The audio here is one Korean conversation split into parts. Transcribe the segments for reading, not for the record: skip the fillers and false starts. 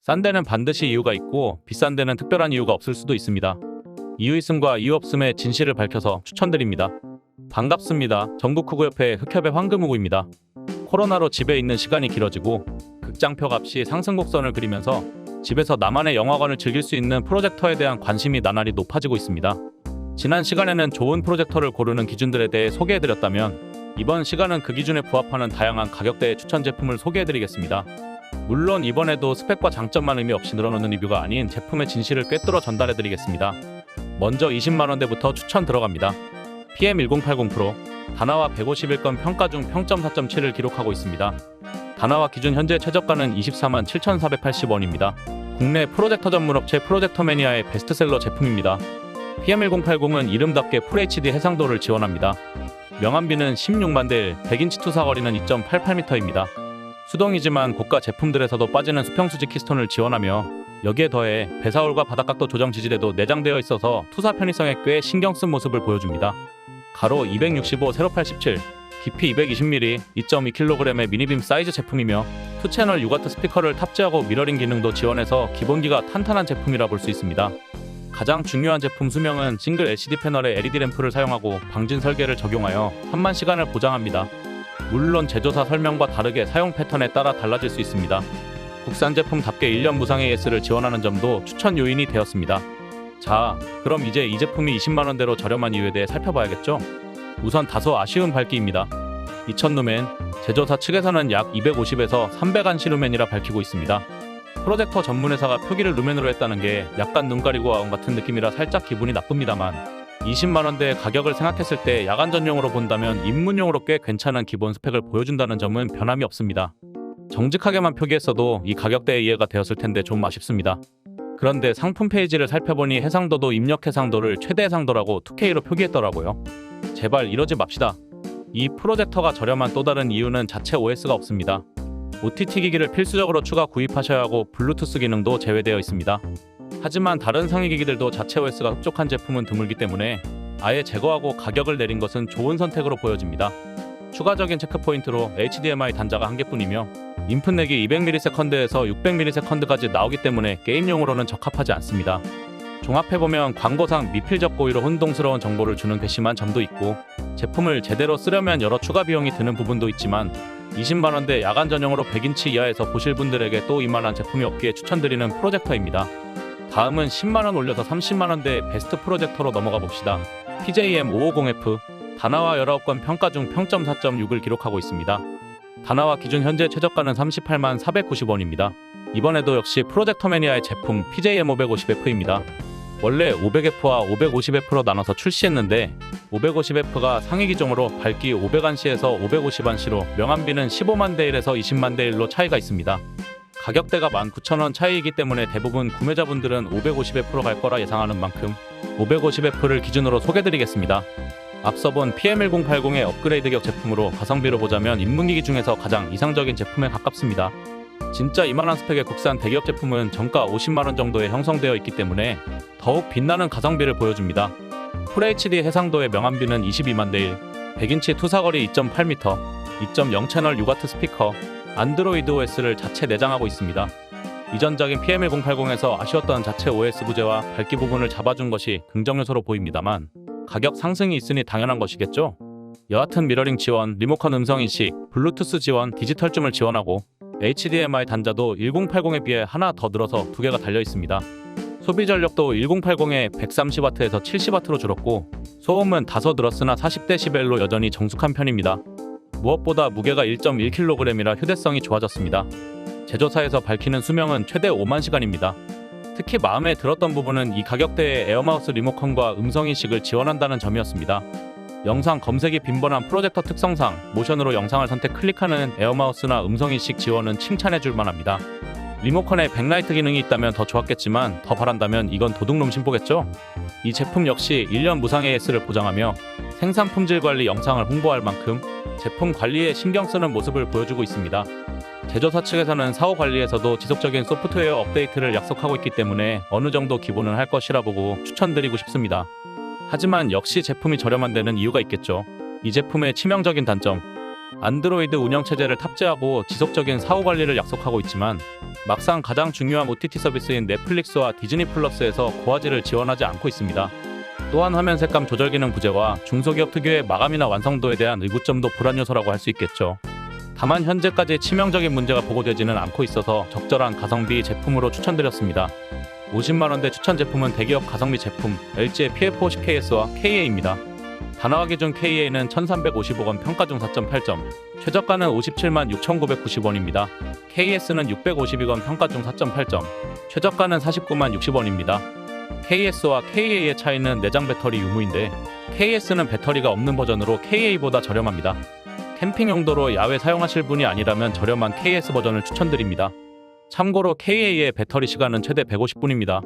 싼 데는 반드시 이유가 있고 비싼 데는 특별한 이유가 없을 수도 있습니다. 이유 있음과 이유 없음의 진실을 밝혀서 추천드립니다. 반갑습니다. 전국후구협회 흑협의 황금우구입니다. 코로나로 집에 있는 시간이 길어지고 극장표 값이 상승곡선을 그리면서 집에서 나만의 영화관을 즐길 수 있는 프로젝터에 대한 관심이 나날이 높아지고 있습니다. 지난 시간에는 좋은 프로젝터를 고르는 기준들에 대해 소개해드렸다면 이번 시간은 그 기준에 부합하는 다양한 가격대의 추천 제품을 소개해드리겠습니다. 물론 이번에도 스펙과 장점만 의미 없이 늘어놓는 리뷰가 아닌 제품의 진실을 꿰뚫어 전달해드리겠습니다. 먼저 20만원대부터 추천 들어갑니다. PM1080 프로 다나와 151건 평가 중 평점 4.7을 기록하고 있습니다. 다나와 기준 현재 최저가는 24만 7,480원입니다. 국내 프로젝터 전문 업체 프로젝터매니아의 베스트셀러 제품입니다. PM1080은 이름답게 FHD 해상도를 지원합니다. 명암비는 16만 대 1, 100인치 투사거리는 2.88m입니다. 수동이지만 고가 제품들에서도 빠지는 수평수직 키스톤을 지원하며 여기에 더해 배사홀과 바닥각도 조정 지지대도 내장되어 있어서 투사 편의성에 꽤 신경쓴 모습을 보여줍니다. 가로 265, 세로 87, 깊이 220mm, 2.2kg의 미니빔 사이즈 제품이며 2채널 6W 스피커를 탑재하고 미러링 기능도 지원해서 기본기가 탄탄한 제품이라 볼 수 있습니다. 가장 중요한 제품 수명은 싱글 LCD 패널에 LED 램프를 사용하고 방진 설계를 적용하여 3만 시간을 보장합니다. 물론 제조사 설명과 다르게 사용 패턴에 따라 달라질 수 있습니다. 국산 제품답게 1년 무상 AS를 지원하는 점도 추천 요인이 되었습니다. 자, 그럼 이제 이 제품이 20만원대로 저렴한 이유에 대해 살펴봐야겠죠? 우선 다소 아쉬운 밝기입니다. 2000 루멘, 제조사 측에서는 약 250에서 300안시 루멘이라 밝히고 있습니다. 프로젝터 전문회사가 표기를 루멘으로 했다는 게 약간 눈 가리고 와온 같은 느낌이라 살짝 기분이 나쁩니다만 20만원대의 가격을 생각했을 때 야간 전용으로 본다면 입문용으로 꽤 괜찮은 기본 스펙을 보여준다는 점은 변함이 없습니다. 정직하게만 표기했어도 이 가격대에 이해가 되었을 텐데 좀 아쉽습니다. 그런데 상품 페이지를 살펴보니 해상도도 입력 해상도를 최대 해상도라고 2K로 표기했더라고요. 제발 이러지 맙시다. 이 프로젝터가 저렴한 또 다른 이유는 자체 OS가 없습니다. OTT 기기를 필수적으로 추가 구입하셔야 하고 블루투스 기능도 제외되어 있습니다. 하지만 다른 상위 기기들도 자체 OS가 흡족한 제품은 드물기 때문에 아예 제거하고 가격을 내린 것은 좋은 선택으로 보여집니다. 추가적인 체크포인트로 HDMI 단자가 1개뿐이며 인풋렉이 200ms에서 600ms까지 나오기 때문에 게임용으로는 적합하지 않습니다. 종합해보면 광고상 미필적 고의로 혼동스러운 정보를 주는 괘씸한 점도 있고 제품을 제대로 쓰려면 여러 추가 비용이 드는 부분도 있지만 20만원대 야간 전용으로 100인치 이하에서 보실 분들에게 또 이만한 제품이 없기에 추천드리는 프로젝터입니다. 다음은 10만원 올려서 30만원대의 베스트 프로젝터로 넘어가 봅시다. PJM550F 다나와 19건 평가 중 평점 4.6을 기록하고 있습니다. 다나와 기준 현재 최저가는 38만 490원입니다. 이번에도 역시 프로젝터 매니아의 제품 PJM550F입니다. 원래 500F와 550F로 나눠서 출시했는데 550F가 상위 기종으로 밝기 500안시에서 550안시로 명암비는 15만 대 1에서 20만 대 1로 차이가 있습니다. 가격대가 19,000원 차이이기 때문에 대부분 구매자분들은 550F로 갈 거라 예상하는 만큼 550F를 기준으로 소개드리겠습니다. 앞서 본 PM1080의 업그레이드격 제품으로 가성비로 보자면 입문기기 중에서 가장 이상적인 제품에 가깝습니다. 진짜 이만한 스펙의 국산 대기업 제품은 정가 50만원 정도에 형성되어 있기 때문에 더욱 빛나는 가성비를 보여줍니다. FHD 해상도의 명암비는 22만 대 1, 100인치 투사거리 2.8m, 2.0채널 6W 스피커, 안드로이드 OS를 자체 내장하고 있습니다. 이전작인 PM1080에서 아쉬웠던 자체 OS 부재와 밝기 부분을 잡아준 것이 긍정 요소로 보입니다만 가격 상승이 있으니 당연한 것이겠죠? 여하튼 미러링 지원, 리모컨 음성인식, 블루투스 지원, 디지털 줌을 지원하고 HDMI 단자도 1080에 비해 하나 더 늘어서 2개가 달려 있습니다. 소비 전력도 1080에 130W에서 70W로 줄었고 소음은 다소 늘었으나 40dB로 여전히 정숙한 편입니다. 무엇보다 무게가 1.1kg이라 휴대성이 좋아졌습니다. 제조사에서 밝히는 수명은 최대 5만 시간입니다. 특히 마음에 들었던 부분은 이 가격대에 에어마우스 리모컨과 음성인식을 지원한다는 점이었습니다. 영상 검색이 빈번한 프로젝터 특성상 모션으로 영상을 선택 클릭하는 에어마우스나 음성인식 지원은 칭찬해줄 만합니다. 리모컨에 백라이트 기능이 있다면 더 좋았겠지만 더 바란다면 이건 도둑놈 신보겠죠? 이 제품 역시 1년 무상 AS를 보장하며 생산 품질 관리 영상을 홍보할 만큼 제품 관리에 신경 쓰는 모습을 보여주고 있습니다. 제조사 측에서는 사후 관리에서도 지속적인 소프트웨어 업데이트를 약속하고 있기 때문에 어느 정도 기본은 할 것이라 보고 추천드리고 싶습니다. 하지만 역시 제품이 저렴한 데는 이유가 있겠죠. 이 제품의 치명적인 단점, 안드로이드 운영체제를 탑재하고 지속적인 사후관리를 약속하고 있지만 막상 가장 중요한 OTT 서비스인 넷플릭스와 디즈니 플러스에서 고화질을 지원하지 않고 있습니다. 또한 화면 색감 조절 기능 부재와 중소기업 특유의 마감이나 완성도에 대한 의구점도 불안 요소라고 할 수 있겠죠. 다만 현재까지 치명적인 문제가 보고되지는 않고 있어서 적절한 가성비 제품으로 추천드렸습니다. 50만원대 추천 제품은 대기업 가성비 제품 LG의 PF50KS와 KA입니다. 단화화 기준 KA는 1350원, 평가 중 4.8점, 최저가는 57만 6,990원입니다. KS는 652원, 평가 중 4.8점, 최저가는 49만 60원입니다. KS와 KA의 차이는 내장 배터리 유무인데 KS는 배터리가 없는 버전으로 KA보다 저렴합니다. 캠핑 용도로 야외 사용하실 분이 아니라면 저렴한 KS 버전을 추천드립니다. 참고로 KA의 배터리 시간은 최대 150분입니다.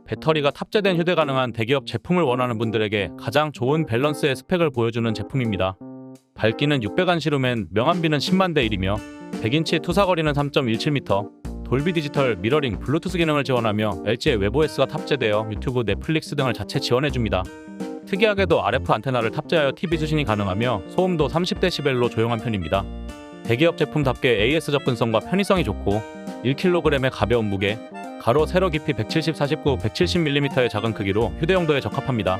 배터리가 탑재된 휴대 가능한 대기업 제품을 원하는 분들에게 가장 좋은 밸런스의 스펙을 보여주는 제품입니다. 밝기는 600안시루멘, 명암비는 10만 대 1이며 100인치 투사거리는 3.17m, 돌비 디지털, 미러링, 블루투스 기능을 지원하며 LG의 웹OS가 탑재되어 유튜브, 넷플릭스 등을 자체 지원해줍니다. 특이하게도 RF 안테나를 탑재하여 TV 수신이 가능하며 소음도 30dB로 조용한 편입니다. 대기업 제품답게 AS 접근성과 편의성이 좋고 1kg의 가벼운 무게, 가로 세로 깊이 170, 49, 170mm의 작은 크기로 휴대용도에 적합합니다.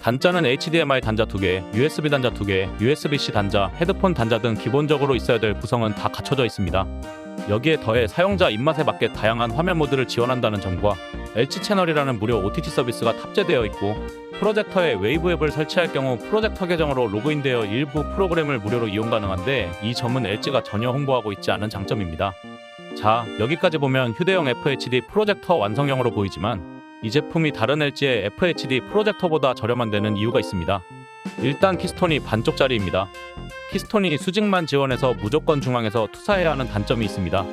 단자는 HDMI 단자 2개, USB 단자 2개, USB-C 단자, 헤드폰 단자 등 기본적으로 있어야 될 구성은 다 갖춰져 있습니다. 여기에 더해 사용자 입맛에 맞게 다양한 화면 모드를 지원한다는 점과 LG 채널이라는 무료 OTT 서비스가 탑재되어 있고 프로젝터에 웨이브 앱을 설치할 경우 프로젝터 계정으로 로그인되어 일부 프로그램을 무료로 이용 가능한데 이 점은 LG가 전혀 홍보하고 있지 않은 장점입니다. 자, 여기까지 보면 휴대용 FHD 프로젝터 완성형으로 보이지만 이 제품이 다른 LG의 FHD 프로젝터보다 저렴한 데는 이유가 있습니다. 일단 키스톤이 반쪽짜리입니다. 키스톤이 수직만 지원해서 무조건 중앙에서 투사해야 하는 단점이 있습니다.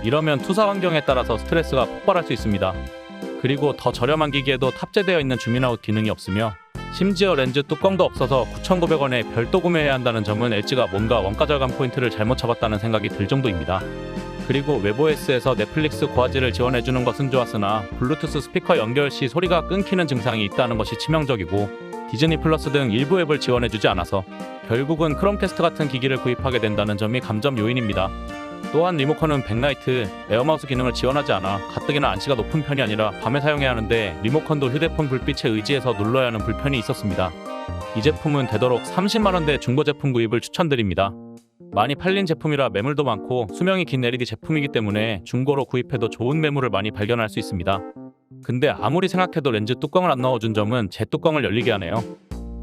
이러면 투사 환경에 따라서 스트레스가 폭발할 수 있습니다. 그리고 더 저렴한 기기에도 탑재되어 있는 줌인아웃 기능이 없으며 심지어 렌즈 뚜껑도 없어서 9,900원에 별도 구매해야 한다는 점은 LG가 뭔가 원가 절감 포인트를 잘못 잡았다는 생각이 들 정도입니다. 그리고 웹OS에서 넷플릭스 고화질을 지원해주는 것은 좋았으나 블루투스 스피커 연결 시 소리가 끊기는 증상이 있다는 것이 치명적이고 디즈니 플러스 등 일부 앱을 지원해주지 않아서 결국은 크롬캐스트 같은 기기를 구입하게 된다는 점이 감점 요인입니다. 또한 리모컨은 백라이트, 에어마우스 기능을 지원하지 않아 가뜩이나 안시가 높은 편이 아니라 밤에 사용해야 하는데 리모컨도 휴대폰 불빛에 의지해서 눌러야 하는 불편이 있었습니다. 이 제품은 되도록 30만원대 중고 제품 구입을 추천드립니다. 많이 팔린 제품이라 매물도 많고 수명이 긴 LED 제품이기 때문에 중고로 구입해도 좋은 매물을 많이 발견할 수 있습니다. 근데 아무리 생각해도 렌즈 뚜껑을 안 넣어준 점은 제 뚜껑을 열리게 하네요.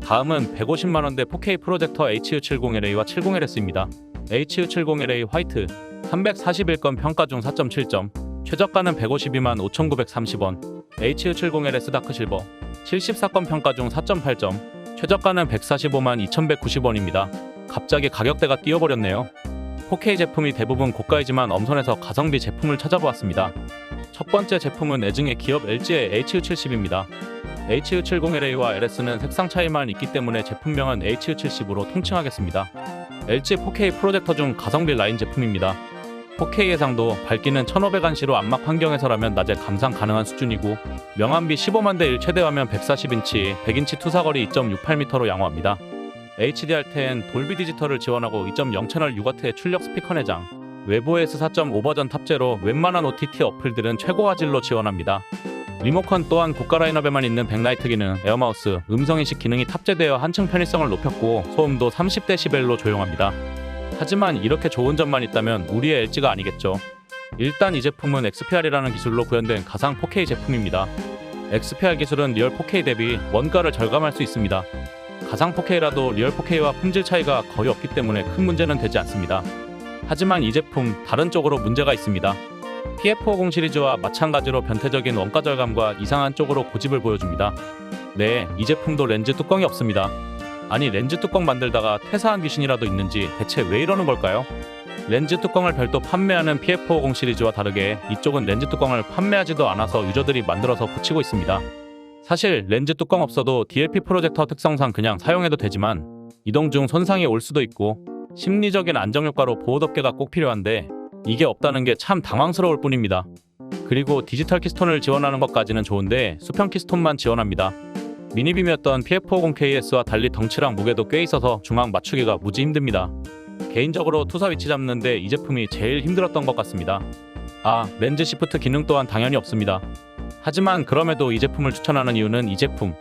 다음은 150만원대 4K 프로젝터 HU70LA와 70LS입니다. HU70LA 화이트 341건, 평가 중 4.7점, 최저가는 152만 5,930원, HU70LS 다크실버 74건, 평가 중 4.8점, 최저가는 145만 2,190원입니다. 갑자기 가격대가 뛰어버렸네요. 4K 제품이 대부분 고가이지만 엄선해서 가성비 제품을 찾아보았습니다. 첫 번째 제품은 애증의 기업 LG의 HU70입니다. HU70LA와 LS는 색상 차이만 있기 때문에 제품명은 HU70으로 통칭하겠습니다. LG 4K 프로젝터 중 가성비 라인 제품입니다. 4K 해상도, 밝기는 1500안시로 안막 환경에서라면 낮에 감상 가능한 수준이고 명암비 15만 대 1 최대 화면 140인치, 100인치 투사거리 2.68m로 양호합니다. HDR10 돌비 디지털을 지원하고 2.0 채널 6W의 출력 스피커 내장, 웹OS 4.5 버전 탑재로 웬만한 OTT 어플들은 최고화 질로 지원합니다. 리모컨 또한 고가 라인업에만 있는 백라이트 기능, 에어마우스, 음성인식 기능이 탑재되어 한층 편의성을 높였고 소음도 30dB로 조용합니다. 하지만 이렇게 좋은 점만 있다면 우리의 LG가 아니겠죠. 일단 이 제품은 XPR이라는 기술로 구현된 가상 4K 제품입니다. XPR 기술은 리얼 4K 대비 원가를 절감할 수 있습니다. 가상 4K라도 리얼 4K와 품질 차이가 거의 없기 때문에 큰 문제는 되지 않습니다. 하지만 이 제품 다른 쪽으로 문제가 있습니다. PF50 시리즈와 마찬가지로 변태적인 원가 절감과 이상한 쪽으로 고집을 보여줍니다. 네, 이 제품도 렌즈 뚜껑이 없습니다. 아니, 렌즈 뚜껑 만들다가 퇴사한 귀신이라도 있는지 대체 왜 이러는 걸까요? 렌즈 뚜껑을 별도 판매하는 PF50 시리즈와 다르게 이쪽은 렌즈 뚜껑을 판매하지도 않아서 유저들이 만들어서 붙이고 있습니다. 사실 렌즈 뚜껑 없어도 DLP 프로젝터 특성상 그냥 사용해도 되지만 이동 중 손상이 올 수도 있고 심리적인 안정효과로 보호덮개가 꼭 필요한데 이게 없다는 게 참 당황스러울 뿐입니다. 그리고 디지털 키스톤을 지원하는 것까지는 좋은데 수평 키스톤만 지원합니다. 미니빔이었던 PF50KS와 달리 덩치랑 무게도 꽤 있어서 중앙 맞추기가 무지 힘듭니다. 개인적으로 투사 위치 잡는데 이 제품이 제일 힘들었던 것 같습니다. 렌즈 시프트 기능 또한 당연히 없습니다. 하지만 그럼에도 이 제품을 추천하는 이유는 이 제품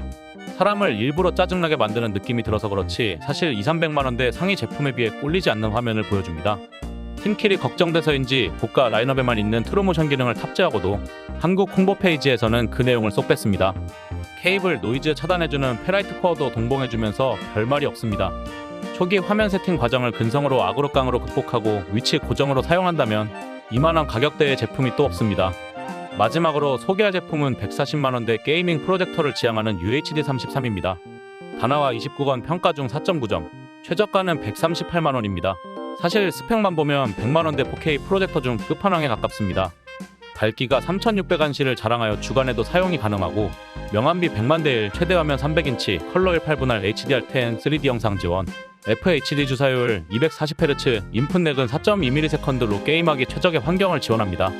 사람을 일부러 짜증나게 만드는 느낌이 들어서 그렇지 사실 2,300만 원대 상위 제품에 비해 꼴리지 않는 화면을 보여줍니다. 팀킬이 걱정돼서인지 고가 라인업에만 있는 트루모션 기능을 탑재하고도 한국 홍보 페이지에서는 그 내용을 쏙 뺐습니다. 케이블 노이즈 차단해주는 페라이트 코어도 동봉해주면서 별말이 없습니다. 초기 화면 세팅 과정을 근성으로 아그로깡으로 극복하고 위치 고정으로 사용한다면 이만한 가격대의 제품이 또 없습니다. 마지막으로 소개할 제품은 140만원대 게이밍 프로젝터를 지향하는 UHD33입니다. 다나와 29건 평가 중 4.9점, 최저가는 138만원입니다. 사실 스펙만 보면 100만원대 4K 프로젝터 중 끝판왕에 가깝습니다. 밝기가 3600안시를 자랑하여 주간에도 사용이 가능하고 명암비 100만대1 최대 화면 300인치 컬러 18분할 HDR10 3D 영상 지원, FHD 주사율 240Hz, 인풋 렉은 4.2ms/s로 게임하기 최적의 환경을 지원합니다.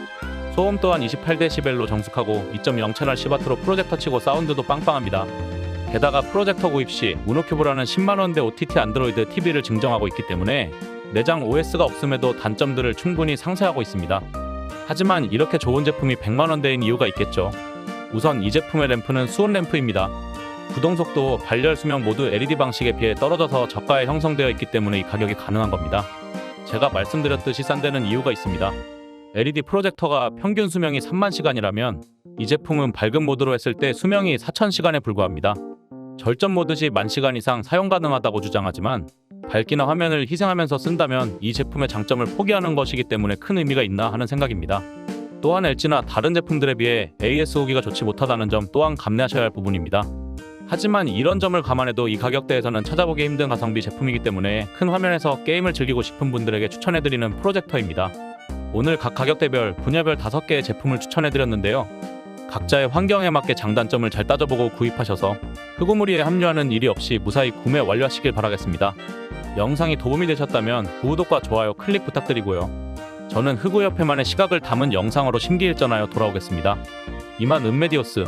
소음 또한 28dB로 정숙하고 2.0 채널 시바트로 프로젝터 치고 사운드도 빵빵합니다. 게다가 프로젝터 구입 시 우노큐브라는 10만원대 OTT 안드로이드 TV를 증정하고 있기 때문에 내장 OS가 없음에도 단점들을 충분히 상쇄하고 있습니다. 하지만 이렇게 좋은 제품이 100만원대인 이유가 있겠죠. 우선 이 제품의 램프는 수온 램프입니다. 구동속도, 발열 수명 모두 LED 방식에 비해 떨어져서 저가에 형성되어 있기 때문에 이 가격이 가능한 겁니다. 제가 말씀드렸듯이 싼 데는 이유가 있습니다. LED 프로젝터가 평균 수명이 3만 시간이라면 이 제품은 밝은 모드로 했을 때 수명이 4,000시간에 불과합니다. 절전 모드 시 10,000시간 이상 사용 가능하다고 주장하지만 밝기나 화면을 희생하면서 쓴다면 이 제품의 장점을 포기하는 것이기 때문에 큰 의미가 있나 하는 생각입니다. 또한 LG나 다른 제품들에 비해 AS 후기가 좋지 못하다는 점 또한 감내하셔야 할 부분입니다. 하지만 이런 점을 감안해도 이 가격대에서는 찾아보기 힘든 가성비 제품이기 때문에 큰 화면에서 게임을 즐기고 싶은 분들에게 추천해드리는 프로젝터입니다. 오늘 각 가격대별, 분야별 5개의 제품을 추천해드렸는데요. 각자의 환경에 맞게 장단점을 잘 따져보고 구입하셔서 흑우무리에 합류하는 일이 없이 무사히 구매 완료하시길 바라겠습니다. 영상이 도움이 되셨다면 구독과 좋아요 클릭 부탁드리고요. 저는 흑우협회만의 시각을 담은 영상으로 심기일전하여 돌아오겠습니다. 이만 은메디오스